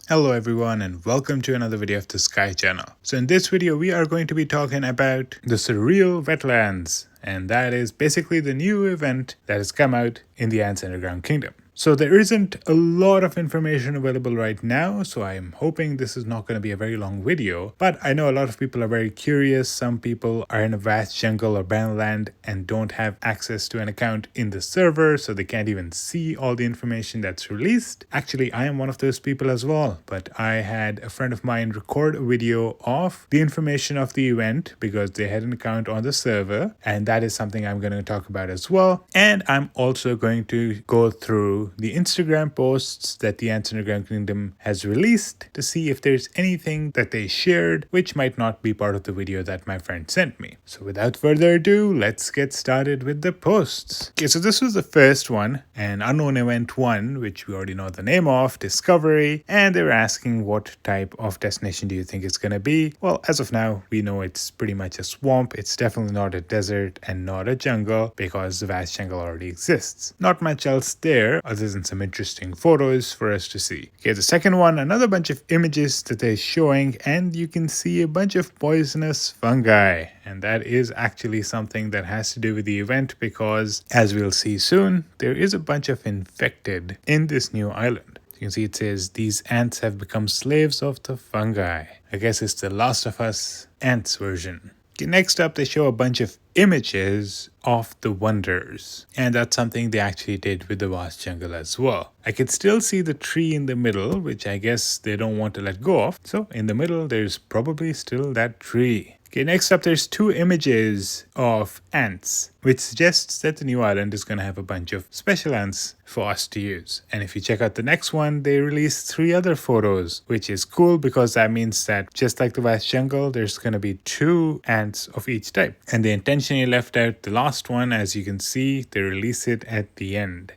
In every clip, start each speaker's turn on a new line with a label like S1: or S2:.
S1: Hello everyone and welcome to another video of the Sky channel. So in this video we are going to be talking about the Surreal Wetlands, and that is basically the new event that has come out in the Ants Underground Kingdom. So there isn't a lot of information available right now, so I'm hoping this is not going to be a very long video, but I know a lot of people are very curious. Some people are in a vast jungle or barren land and don't have access to an account in the server, so they can't even see all the information that's released. Actually, I am one of those people as well, but I had a friend of mine record a video of the information of the event because they had an account on the server, and that is something I'm going to talk about as well. And I'm also going to go through the Instagram posts that the Ants Underground Kingdom has released to see if there's anything that they shared which might not be part of the video that my friend sent me. So without further ado, let's get started with the posts. Okay, so this was the first one, an unknown event 1, which we already know the name of, Discovery, and they were asking what type of destination do you think it's going to be. Well, as of now, we know it's pretty much a swamp. It's definitely not a desert and not a jungle because the vast jungle already exists. Not much else there other than some interesting photos for us to see. Okay, the second one, another bunch of images that they're showing, and you can see a bunch of poisonous fungi. And that is actually something that has to do with the event because, as we'll see soon, there is a bunch of infected in this new island. You can see it says, these ants have become slaves of the fungi. I guess it's the Last of Us ants version. Okay, next up, they show a bunch of images of the wonders, and that's something they actually did with the vast jungle as well. I could still see the tree in the middle, which I guess they don't want to let go of. So in the middle, there's probably still that tree. Okay, next up, there's 2 images of ants, which suggests that the new island is going to have a bunch of special ants for us to use. And if you check out the next one, they released 3 other photos, which is cool because that means that just like the vast jungle, there's going to be 2 ants of each type. And they intentionally left out the last one. As you can see, they release it at the end.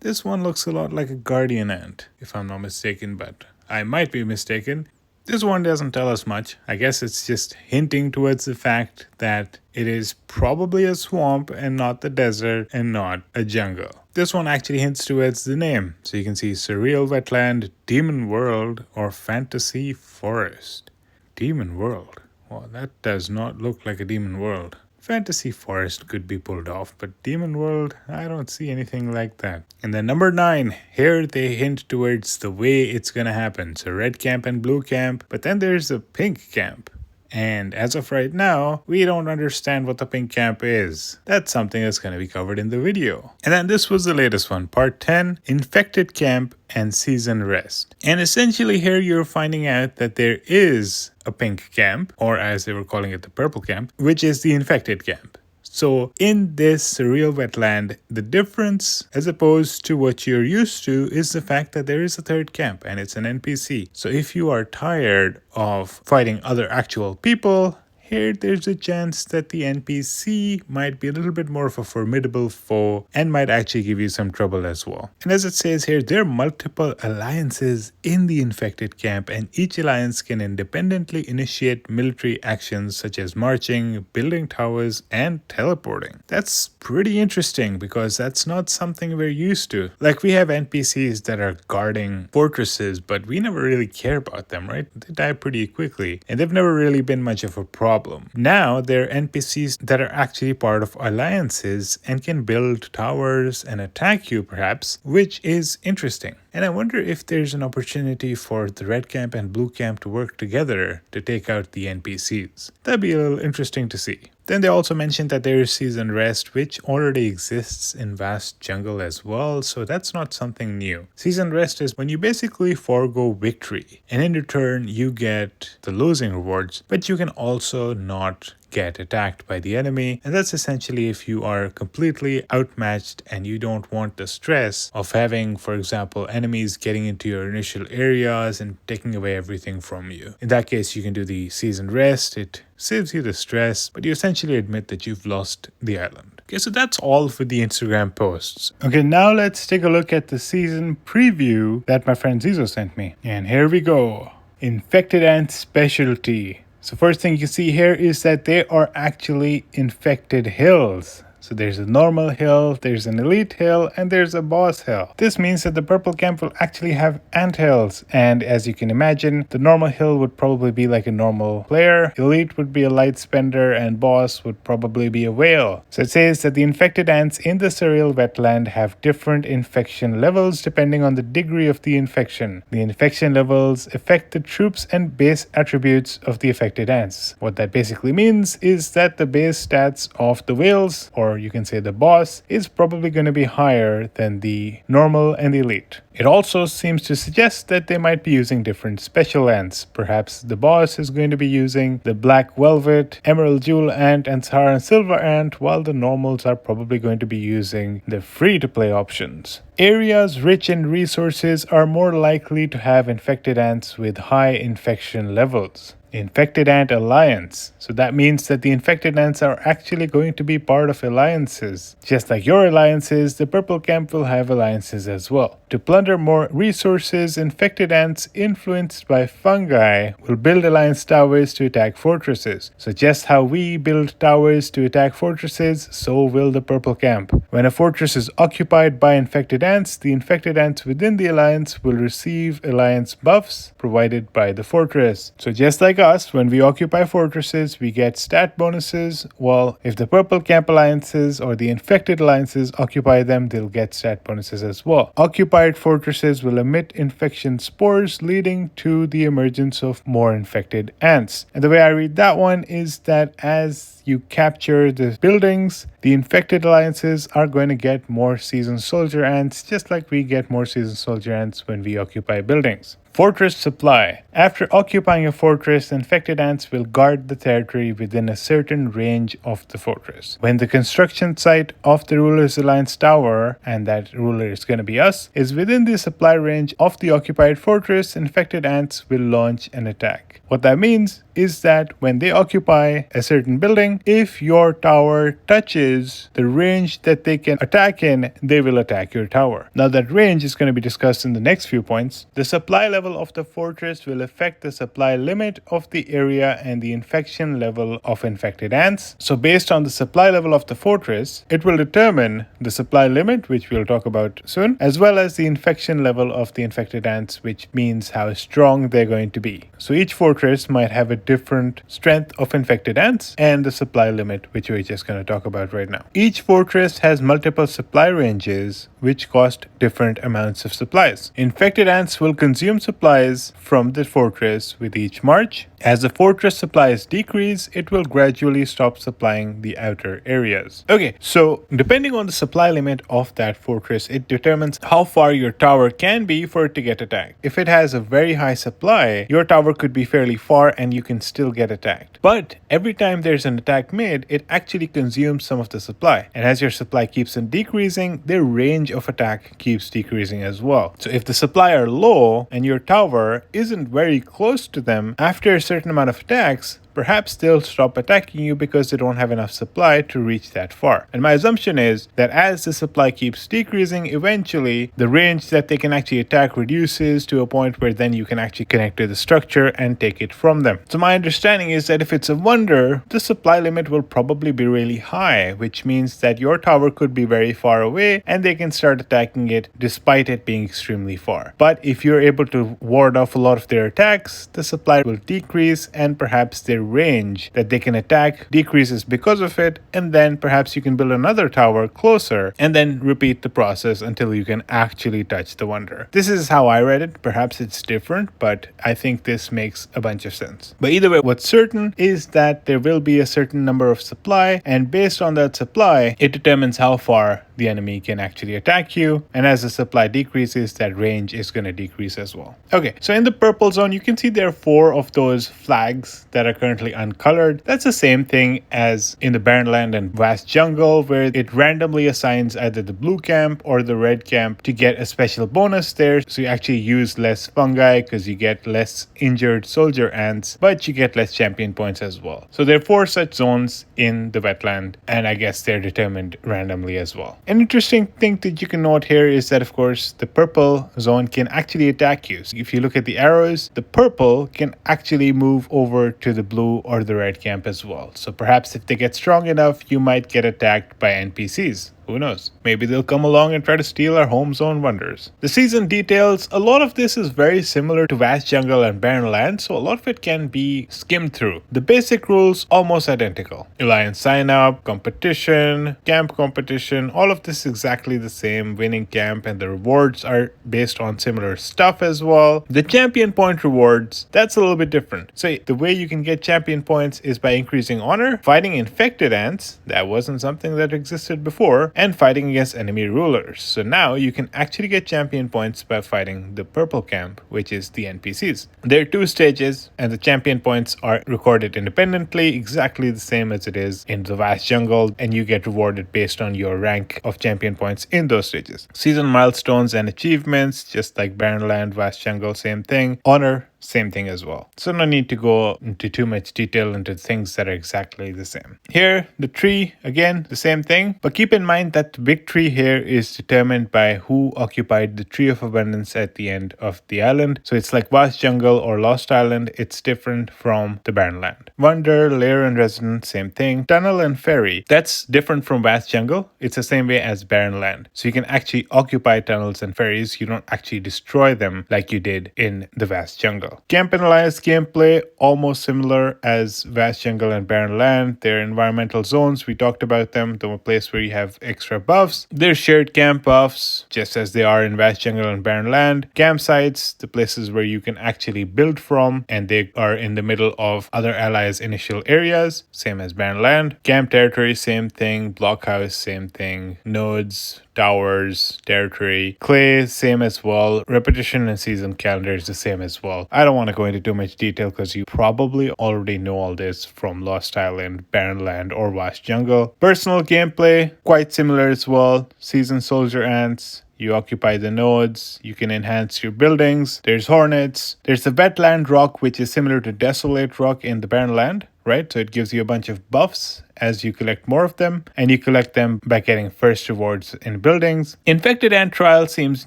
S1: This one looks a lot like a guardian ant, if I'm not mistaken, but I might be mistaken. This one doesn't tell us much. I guess it's just hinting towards the fact that it is probably a swamp and not the desert and not a jungle. This one actually hints towards the name. So you can see Surreal Wetland, Demon World, or Fantasy Forest. Demon World. Well, that does not look like a demon world. Fantasy Forest could be pulled off, but Demon World, I don't see anything like that. And then number 9, here they hint towards the way it's gonna happen. So red camp and blue camp, but then there's a pink camp. And as of right now, we don't understand what the pink camp is. That's something that's going to be covered in the video. And then this was the latest one, part 10, Infected Camp and Season Rest. And essentially here you're finding out that there is a pink camp, or as they were calling it, the purple camp, which is the infected camp. So in this surreal wetland, the difference as opposed to what you're used to is the fact that there is a third camp and it's an NPC. So if you are tired of fighting other actual people, here there's a chance that the NPC might be a little bit more of a formidable foe and might actually give you some trouble as well. And as it says here, there are multiple alliances in the infected camp, and each alliance can independently initiate military actions such as marching, building towers, and teleporting. That's pretty interesting because that's not something we're used to. Like, we have NPCs that are guarding fortresses, but we never really care about them, right? They die pretty quickly, and they've never really been much of a problem. Now there are NPCs that are actually part of alliances and can build towers and attack you perhaps, which is interesting. And I wonder if there's an opportunity for the red camp and blue camp to work together to take out the NPCs. That'd be a little interesting to see. Then they also mentioned that there is season rest, which already exists in vast jungle as well, so that's not something new. Season rest is when you basically forego victory, and in return you get the losing rewards, but you can also not get attacked by the enemy, and that's essentially if you are completely outmatched and you don't want the stress of having, for example, enemies getting into your initial areas and taking away everything from you. In that case, you can do the season rest. It saves you the stress, but you essentially admit that you've lost the island. Okay, so that's all for the Instagram posts. Okay, now let's take a look at the season preview that my friend Zizo sent me. And here we go. Infected ant specialty. So first thing you see here is that they are actually infected hills. So there's a normal hill, there's an elite hill, and there's a boss hill. This means that the purple camp will actually have anthills, and as you can imagine, the normal hill would probably be like a normal player, elite would be a light spender, and boss would probably be a whale. So it says that the infected ants in the Surreal Wetland have different infection levels depending on the degree of the infection. The infection levels affect the troops and base attributes of the affected ants. What that basically means is that the base stats of the whales, or you can say the boss, is probably going to be higher than the normal and elite. It also seems to suggest that they might be using different special ants. Perhaps the boss is going to be using the black velvet, emerald jewel ant, and Saharan silver ant, while the normals are probably going to be using the free-to-play options. Areas rich in resources are more likely to have infected ants with high infection levels. Infected Ant Alliance. So that means that the infected ants are actually going to be part of alliances. Just like your alliances, the purple camp will have alliances as well. To plunder more resources, infected ants influenced by fungi will build alliance towers to attack fortresses. So just how we build towers to attack fortresses, so will the purple camp. When a fortress is occupied by infected ants, the infected ants within the alliance will receive alliance buffs provided by the fortress. So just like us, when we occupy fortresses, we get stat bonuses. Well, if the purple camp alliances or the infected alliances occupy them, they'll get stat bonuses as well. Occupied fortresses will emit infection spores, leading to the emergence of more infected ants. And the way I read that one is that as you capture the buildings, the infected alliances are going to get more seasoned soldier ants, just like we get more seasoned soldier ants when we occupy buildings. Fortress supply. After occupying a fortress, infected ants will guard the territory within a certain range of the fortress. When the construction site of the ruler's alliance tower, and that ruler is going to be us, is within the supply range of the occupied fortress, infected ants will launch an attack. What that means is that when they occupy a certain building, if your tower touches the range that they can attack in, they will attack your tower. Now that range is going to be discussed in the next few points. The supply level of the fortress will affect the supply limit of the area and the infection level of infected ants. So based on the supply level of the fortress, it will determine the supply limit, which we'll talk about soon, as well as the infection level of the infected ants, which means how strong they're going to be. So each fortress might have a different strength of infected ants and the supply limit, which we're just going to talk about right now. Each fortress has multiple supply ranges which cost different amounts of supplies. Infected ants will consume supplies from the fortress with each march. As the fortress supplies decrease, it will gradually stop supplying the outer areas. Okay, so depending on the supply limit of that fortress, it determines how far your tower can be for it to get attacked. If it has a very high supply, your tower could be fairly far and you can still get attacked. But every time there's an attack made, it actually consumes some of the supply. And as your supply keeps on decreasing, their range of attack keeps decreasing as well. So if the supply are low and your tower isn't very close to them, after a certain amount of attacks, perhaps they'll stop attacking you because they don't have enough supply to reach that far. And my assumption is that as the supply keeps decreasing, eventually the range that they can actually attack reduces to a point where then you can actually connect to the structure and take it from them. So my understanding is that if it's a wonder, the supply limit will probably be really high, which means that your tower could be very far away and they can start attacking it despite it being extremely far. But if you're able to ward off a lot of their attacks, the supply will decrease and perhaps their range that they can attack decreases because of it, and then perhaps you can build another tower closer and then repeat the process until you can actually touch the wonder. This is how I read it. Perhaps it's different, but I think this makes a bunch of sense. But either way, what's certain is that there will be a certain number of supply, and based on that supply, it determines how far the enemy can actually attack you, and as the supply decreases, that range is going to decrease as well. Okay, so in the purple zone, you can see there are 4 of those flags that are currently uncolored. That's the same thing as in the Barren Land and Vast Jungle, where it randomly assigns either the blue camp or the red camp to get a special bonus there. So you actually use less fungi because you get less injured soldier ants, but you get less champion points as well. So there are 4 such zones in the wetland, and I guess they're determined randomly as well. An interesting thing that you can note here is that, of course, the purple zone can actually attack you. So if you look at the arrows, the purple can actually move over to the blue blue or the red camp as well. So perhaps if they get strong enough, you might get attacked by NPCs. Who knows? Maybe they'll come along and try to steal our home zone wonders. The season details, a lot of this is very similar to Vast Jungle and Barren Land, so a lot of it can be skimmed through. The basic rules almost identical. Alliance sign up, competition, camp competition, all of this is exactly the same. Winning camp and the rewards are based on similar stuff as well. The champion point rewards, that's a little bit different. So the way you can get champion points is by increasing honor, fighting infected ants, that wasn't something that existed before, and fighting against enemy rulers. So now you can actually get champion points by fighting the purple camp, which is the NPCs. There are 2 stages, and the champion points are recorded independently, exactly the same as it is in the Vast Jungle, and you get rewarded based on your rank of champion points in those stages. Season milestones and achievements, just like Barren Land, Vast Jungle, same thing. Honor, same thing as well. So no need to go into too much detail into things that are exactly the same. Here, the tree, again, the same thing. But keep in mind that the big tree here is determined by who occupied the Tree of Abundance at the end of the island. So it's like Vast Jungle or Lost Island. It's different from the Barren Land. Wonder, Lair and Resident, same thing. Tunnel and Ferry, that's different from Vast Jungle. It's the same way as Barren Land. So you can actually occupy tunnels and ferries. You don't actually destroy them like you did in the Vast Jungle. Camp and Alliance gameplay, almost similar as Vast Jungle and Barren Land. They're environmental zones, we talked about them, the place where you have extra buffs. They're shared camp buffs, just as they are in Vast Jungle and Barren Land. Campsites, the places where you can actually build from, and they are in the middle of other allies' initial areas, same as Barren Land. Camp territory, same thing. Blockhouse, same thing. Nodes, towers, territory. Clay, same as well. Repetition and season calendar is the same as well. I don't want to go into too much detail because you probably already know all this from Lost Island, Barren Land, or Vast Jungle. Personal gameplay, quite similar as well. Season soldier ants. You occupy the nodes, you can enhance your buildings. There's hornets. There's the wetland rock, which is similar to desolate rock in the Barren Land, right? So it gives you a bunch of buffs as you collect more of them, and you collect them by getting first rewards in buildings. Infected Ant Trial seems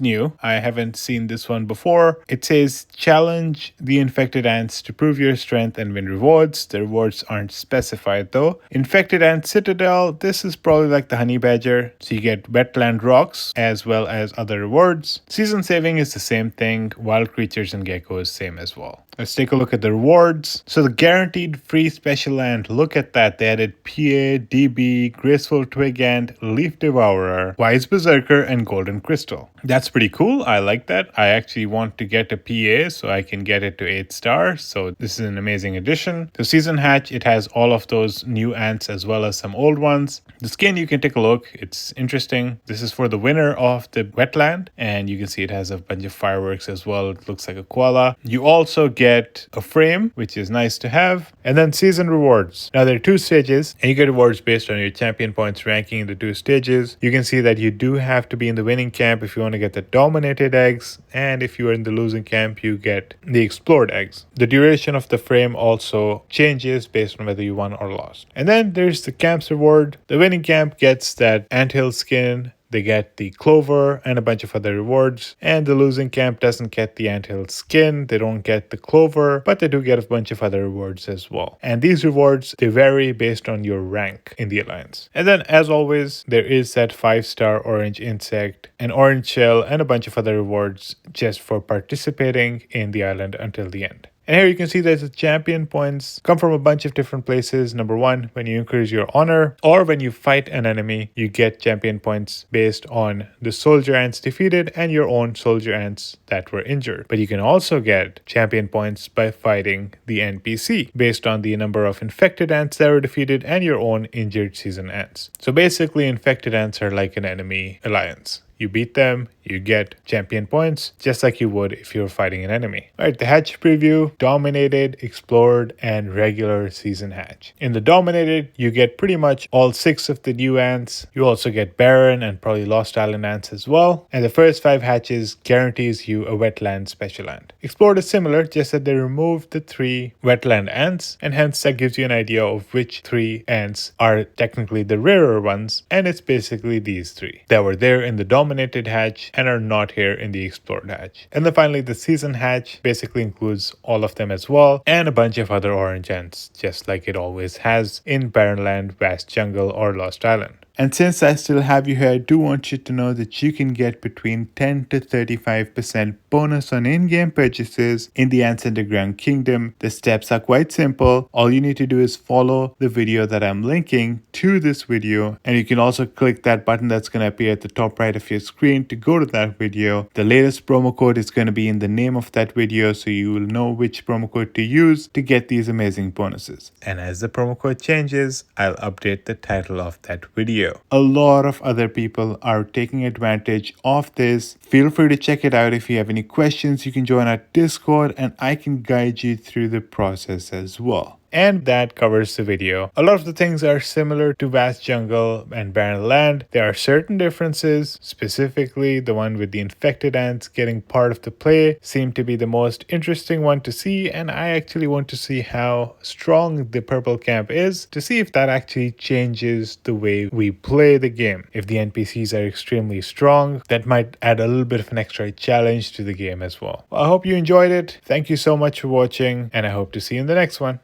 S1: new. I haven't seen this one before. It says challenge the infected ants to prove your strength and win rewards. The rewards aren't specified though. Infected Ant Citadel, this is probably like the Honey Badger. So you get wetland rocks as well as other rewards. Season saving is the same thing. Wild creatures and geckos, same as well. Let's take a look at the rewards. So the guaranteed free special ant, look at that. They added PA, DB, Graceful Twig Ant, Leaf Devourer, Wise Berserker, and Golden Crystal. That's pretty cool. I like that. I actually want to get a PA so I can get it to 8 stars. So this is an amazing addition. The season hatch, it has all of those new ants as well as some old ones. The skin, you can take a look. It's interesting. This is for the winner of the wetland, and you can see it has a bunch of fireworks as well. It looks like a koala. You also get a frame, which is nice to have, and then season rewards. Now there are 2 stages, and you get rewards based on your champion points ranking in the 2 stages. You can see that you do have to be in the winning camp if you want to get the dominated eggs, and if you are in the losing camp, you get the explored eggs. The duration of the frame also changes based on whether you won or lost. And then there's the camp's reward. The winning camp gets that anthill skin. They get the clover and a bunch of other rewards, and the losing camp doesn't get the anthill skin, they don't get the clover, but they do get a bunch of other rewards as well. And these rewards, they vary based on your rank in the alliance. And then as always, there is that 5-star orange insect, an orange shell, and a bunch of other rewards just for participating in the island until the end. And here you can see that the champion points come from a bunch of different places. Number 1, when you increase your honor, or when you fight an enemy, you get champion points based on the soldier ants defeated and your own soldier ants that were injured. But you can also get champion points by fighting the NPC based on the number of infected ants that were defeated and your own injured season ants. So basically, infected ants are like an enemy alliance. You beat them, you get champion points, just like you would if you were fighting an enemy. Alright, the hatch preview, dominated, explored, and regular season hatch. In the dominated, you get pretty much all 6 of the new ants. You also get Barren and probably Lost Island ants as well. And the first 5 hatches guarantees you a wetland special ant. Explored is similar, just that they removed the 3 wetland ants, and hence that gives you an idea of which 3 ants are technically the rarer ones, and it's basically these 3 that were there in the dominated hatch. and are not here in the explored hatch. And then finally, the season hatch basically includes all of them as well, and a bunch of other orange ants, just like it always has in Barren Land, Vast Jungle, or Lost Island. And since I still have you here, I do want you to know that you can get between 10 to 35% bonus on in-game purchases in the Ants Underground Kingdom. The steps are quite simple. All you need to do is follow the video that I'm linking to this video, and you can also click that button that's going to appear at the top right of your screen to go to that video. The latest promo code is going to be in the name of that video, so you will know which promo code to use to get these amazing bonuses. And as the promo code changes, I'll update the title of that video. A lot of other people are taking advantage of this. Feel free to check it out. If you have any questions, you can join our Discord and I can guide you through the process as well. And that covers the video. A lot of the things are similar to Vast Jungle and Barren Land. There are certain differences, specifically the one with the infected ants getting part of the play seemed to be the most interesting one to see, and I actually want to see how strong the purple camp is to see if that actually changes the way we play the game. If the NPCs are extremely strong, that might add a little bit of an extra challenge to the game as well. I hope you enjoyed it. Thank you so much for watching, and I hope to see you in the next one.